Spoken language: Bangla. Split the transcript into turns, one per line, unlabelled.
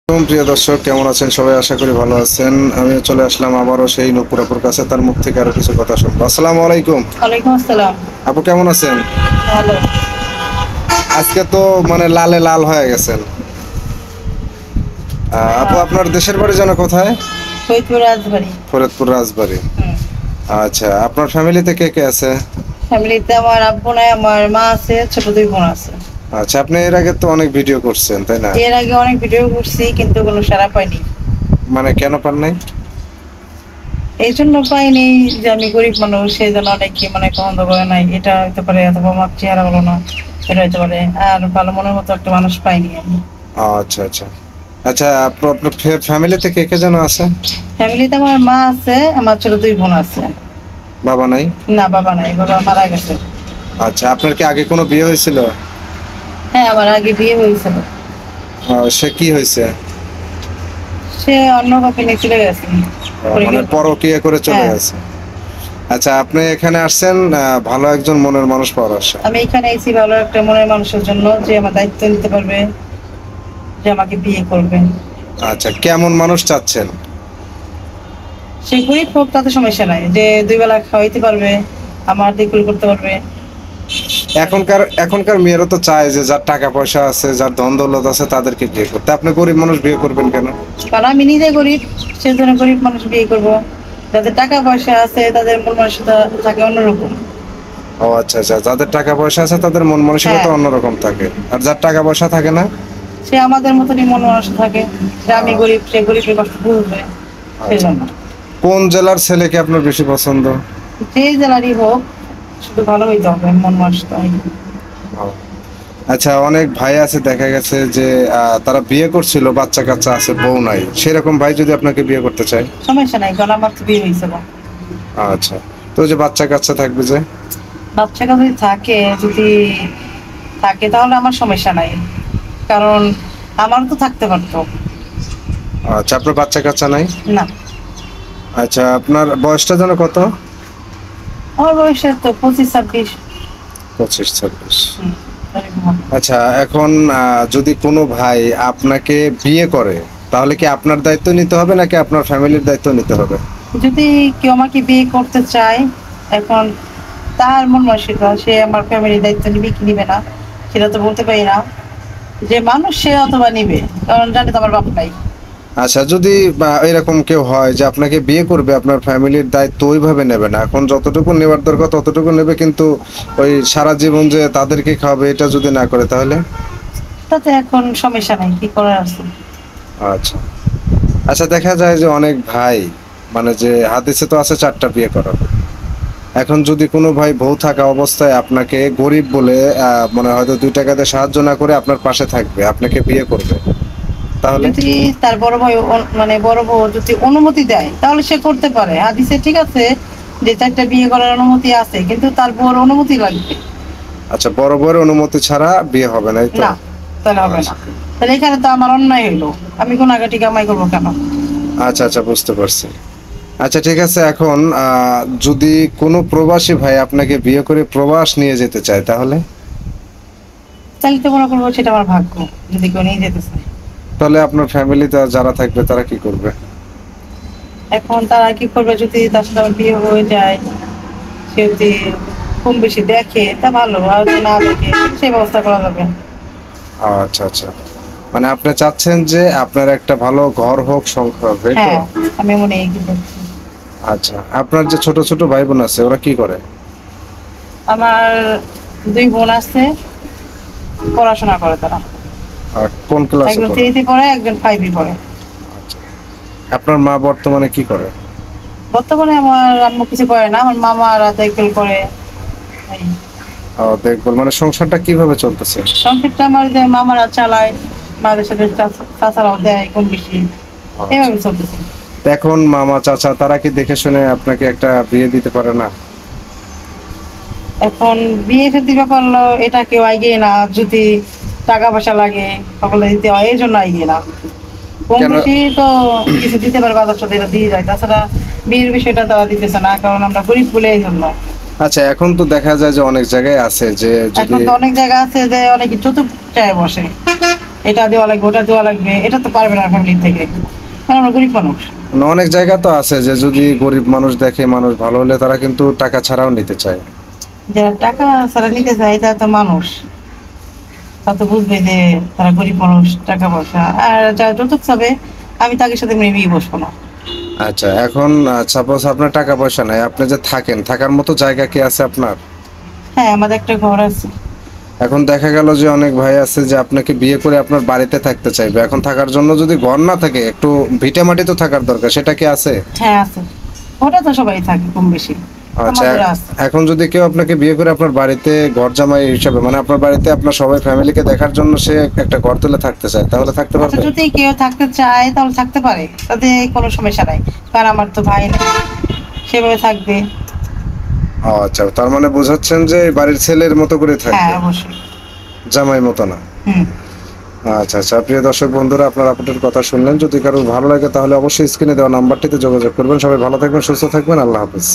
প্রিয় দর্শক, কেমন আছেন সবাই? আশা করি ভালো আছেন। আমিও চলে আসলাম আবারও সেই নূপুর আপুর কাছে, তার মুখ থেকে আরো কিছু কথা শুনবো। আসসালামু আলাইকুম।
ওয়ালাইকুম আসসালাম।
আপু কেমন আছেন?
ভালো।
আজকে তো মানে লালে লাল হয়ে গেছেন। আপু, আপনার দেশের বাড়ি যেন কোথায়?
ফরিদপুর রাজবাড়ি।
ফরিদপুর রাজবাড়ি।
হুম।
আচ্ছা, আপনার ফ্যামিলিতে কে কে আছে?
ফ্যামিলিতে আমার আব্বু নাই, আমার মা আছে, ছোট দুই বোন আছে।
আচ্ছা, আপনি এর আগে তো অনেক ভিডিও করছেন, তাই না?
এর আগে অনেক ভিডিও করছি কিন্তু কোনো সাড়া পাইনি।
মানে কেন পান নাই?
এই জন্য পাইনি যে আমি গরিব মানুষ, সেই জন্য অনেকে মানে পছন্দ করে নাই। এটা হইতে পারে, অথবা আমার চেহারা ভালো না, এটা হইতে পারে। আর ভালো মনের মতো একটা মানুষ পাইনি আমি।
আচ্ছা আচ্ছা। আচ্ছা, আপনার ফ্যামিলিতে কে কে যেন আছে?
ফ্যামিলিতে আমার মা আছে, আমার ছোট দুই বোন আছে।
বাবা নাই?
না, বাবা নাই, বাবা মারা গেছে।
আচ্ছা, আপনার কি আগে কোনো বিয়ে হয়েছিল?
হ্যাঁ, আমার আগে বিয়ে হয়েছিল।
সে কি হয়েছে?
সে অন্য কাউকে নিয়ে চলে গেছে।
মানে পরকীয়া করে চলে
হ্যাঁ।
গেছে। আচ্ছা, আপনি এখানে আসছেন ভালো একজন মনের মানুষ পাওয়ার আশা।
আমি এখানে এসেছি ভালো একটা মনের মানুষের জন্য, যে আমার দায়িত্ব নিতে পারবে, যে আমাকে বিয়ে করবে।
আচ্ছা, কেমন মানুষ চাচ্ছেন?
সে গরিব হোক তাতে সমস্যা নাই, যে দুই বেলা খাওয়াইতে পারবে, আমার দেখভাল করতে পারবে।
এখনকার মেয়েরা তো চায় যে যার টাকা পয়সা আছে, যার ধন দৌলত আছে তাদেরকে বিয়ে করতে। আপনি গরিব মানুষ বিয়ে করবেন কেন?
কারণ আমি নিজে গরিব, সেজন্য গরিব মানুষ বিয়ে করব। যাদের টাকা পয়সা আছে তাদের মন মানসিকতা থাকে অন্যরকম।
ও আচ্ছা আচ্ছা, যাদের টাকা পয়সা আছে তাদের মন মানসিকতা
হ্যাঁ,
অন্যরকম থাকে, আর যার টাকা পয়সা থাকে না।
সে আমাদের মতনই মন মানসিক থাকে, যে আমি গরিব, সে গরিবের কষ্ট বুঝবে,
আচ্ছা,
সেজন্য।
কোন জেলার ছেলেকে আপনার বেশি পছন্দ?
যে জেলারই হোক, শুধু ভালো হইতে হবে, মন মানসিকতা।
ও, আচ্ছা, অনেক ভাই আছে দেখা গেছে যে তারা বিয়ে করছিল, বাচ্চা কাচ্চা আছে, বউ নাই, সেরকম ভাই যদি আপনাকে বিয়ে করতে চায়?
সমস্যা নাই, কারণ আমার তো বিয়ে হয়েছে।
আচ্ছা, তো যে বাচ্চা কাচ্চা থাকবে যে।
বাচ্চা কাচ্চা যদি থাকে তাহলে আমার সমস্যা নাই, কারণ আমার তো থাকতে পারতো।
আচ্ছা, আপনার বাচ্চা কাচ্চা নাই?
না।
আচ্ছা, আপনার বয়সটা যেন কত?
আমার বয়সে তো 25-26।
25-26।
হুম, এরকম।
আচ্ছা, এখন যদি কোনো ভাই আপনাকে বিয়ে করে, তাহলে কি আপনার দায়িত্ব নিতে হবে নাকি আপনার ফ্যামিলির দায়িত্ব নিতে হবে?
যদি কেউ আমাকে বিয়ে করতে চায়, এখন তার মন মানসিকতা, সে আমার ফ্যামিলির দায়িত্ব নিবে কি নিবে না সেটা তো বলতে পারি না। যে মানুষ সে অথবা নিবে, কারণ জানে তো আমার বাপ নাই।
আচ্ছা, যদি এরকম কেউ হয় যে আপনাকে বিয়ে করবে, আপনার ফ্যামিলির দায়িত্ব ওইভাবে নেবে না, এখন যতটুকু নেবার দরকার ততটুকু নেবে, কিন্তু ওই সারা জীবন যে তাদেরকে খাওয়াবে এটা যদি না করে তাহলে?
তাতে এখন সমস্যা নাই, কি করার আছে।
আচ্ছা আচ্ছা, দেখা যায় যে অনেক ভাই, মানে যে হাদিসে তো আছে 4টা বিয়ে করা। এখন যদি কোনো ভাই বউ থাকা অবস্থায় আপনাকে গরিব বলে মানে হয়তো 2 টাকা দিয়ে সাহায্য না করে আপনার পাশে থাকবে, আপনাকে বিয়ে করবে, তাহলে?
যদি তার বড় ভাই মানে বড় বউ যদি অনুমতি দেয় তাহলে সে করতে পারে। হাদিসে ঠিক আছে যে 4টা বিয়ে করার অনুমতি আছে, কিন্তু তার বউর অনুমতি লাগবে।
আচ্ছা, বড় বড় অনুমতি ছাড়া বিয়ে হবে না, এই তো?
না, তাহলে হবে না।
আচ্ছা
তাহলে এখানে তো আমার অন্যায় হইলো, আমি গুনাহগাটি কামাই করবো কেন?
আচ্ছা আচ্ছা, বুঝতে পারছি। আচ্ছা, ঠিক আছে। এখন যদি কোনো প্রবাসী ভাই আপনাকে বিয়ে করে প্রবাস নিয়ে যেতে চায় তাহলে?
তাহলে তো মনে করবো সেটা আমার ভাগ্য, যদি কেউ নিয়ে যেতে চায়।
তাহলে আপনার ফ্যামিলিতে যারা থাকবে তারা কি করবে?
এখন তারা কি করবে, যদি তার সাথে আমার বিয়ে হয়ে যায়, সে যদি কম বেশি দেখে তা ভালো, আর যদি না দেখে সেই ব্যবস্থা করা যাবে।
আচ্ছা আচ্ছা, মানে আপনি চাচ্ছেন যে আপনার একটা ভালো ঘর হোক, সংসার হোক, এই তো?
হ্যাঁ, আমি মনে এই কি বলছি।
আচ্ছা, আপনার যে ছোট ছোট ভাই বোন আছে ওরা কি করে?
আমার দুই বোন আছে, পড়াশোনা করে তারা।
আর কোন ক্লাসে
একজন
পড়ে?
3 পড়ে, একজন 5 পড়ে।
আচ্ছা, আপনার মা বর্তমানে কি করে?
বর্তমানে আমার আম্মু কিছু করে না, আমার মামারা দেখভাল করে। এই
দেখবো, মানে সংসারটা কিভাবে চলতেছে?
সংসারটা আমার যে মামারা চালায়, মাদের সাথে চাচারাও দেয় কম বেশি,
আচ্ছা,
এভাবে চলতেছে।
তো এখন মামা চাচা তারা কি দেখে শুনে আপনাকে একটা বিয়ে দিতে পারে না?
এখন বিয়ে শাদী ব্যাপার হলো, এটা কেউ আইগে না, যদি টাকা পয়সা লাগে সকলে দিতে হয়, এই জন্য আইগে না। কম
কেন?
বেশি তো কিছু দিতে পারে, বাজার সাথে এটা দিয়ে যায়। তাছাড়া বিয়ের বিষয়টা তারা দিতেছে না, কারণ আমরা গরিব বলে, এই জন্য।
আচ্ছা, এখন তো দেখা যায় যে অনেক জায়গায় আছে যে যদি।
এখন তো অনেক জায়গা আছে যে অনেক যৌতুক চায় বসে। এটা দেওয়া লাগবে, ওটা দেওয়া লাগবে, এটা তো পারবে না ফ্যামিলি থেকে, কারণ আমরা গরিব মানুষ।
অনেক জায়গা তো আছে যে যদি গরিব মানুষ দেখে মানুষ ভালো হলে তারা কিন্তু টাকা ছাড়াও নিতে চায়।
যারা টাকা ছাড়া নিতে চায় তারা তো মানুষ, তা তো বুঝবে যে তারা গরিব মানুষ, টাকা পয়সা। আর যারা যৌতুক চাবে, আমি তাদের সাথে মেনেই বসবো না।
আচ্ছা, এখন সাপোজ আপনার টাকা পয়সা নাই, আপনি যে থাকেন, থাকার মতো জায়গা কি আছে আপনার?
হ্যাঁ, আমাদের একটা ঘর আছে।
এখন দেখা গেল যে অনেক ভাই আছে যে আপনাকে বিয়ে করে আপনার বাড়িতে থাকতে চাইবে, এখন থাকার জন্য যদি ঘর না থাকে একটু ভিটে মাটি তো থাকার দরকার, সেটা কি আছে?
হ্যাঁ আছে, ওটা তো সবাই থাকে কম বেশি।
আচ্ছা,
আমাদের আছে।
এখন যদি কেউ আপনাকে বিয়ে করে আপনার বাড়িতে ঘর জামাই হিসাবে, মানে আপনার বাড়িতে আপনার সবাই ফ্যামিলিকে দেখার জন্য সে একটা ঘর তুলে থাকতে চায়, তাহলে থাকতে
আচ্ছা,
পারবে?
যদি কেউ থাকতে চায় তাহলে থাকতে পারে, তাতে কোনো সমস্যা নাই, কারণ আমার তো ভাই নেই, সেভাবে থাকবে।
ও আচ্ছা, তার মানে বোঝাচ্ছেন যে এই বাড়ির ছেলের মতো করে
হ্যাঁ
থাকবে,
অবশ্যই।
জামাই মতো না।
হুম।
আচ্ছা আচ্ছা, প্রিয় দর্শক বন্ধুরা, আপনার আপনাদের কথা শুনলেন, যদি কারো ভালো লাগে তাহলে অবশ্যই স্ক্রিনে দেওয়া নাম্বারটিতে যোগাযোগ করবেন। সবাই ভালো থাকবেন, সুস্থ থাকবেন, আল্লাহ হাফেজ।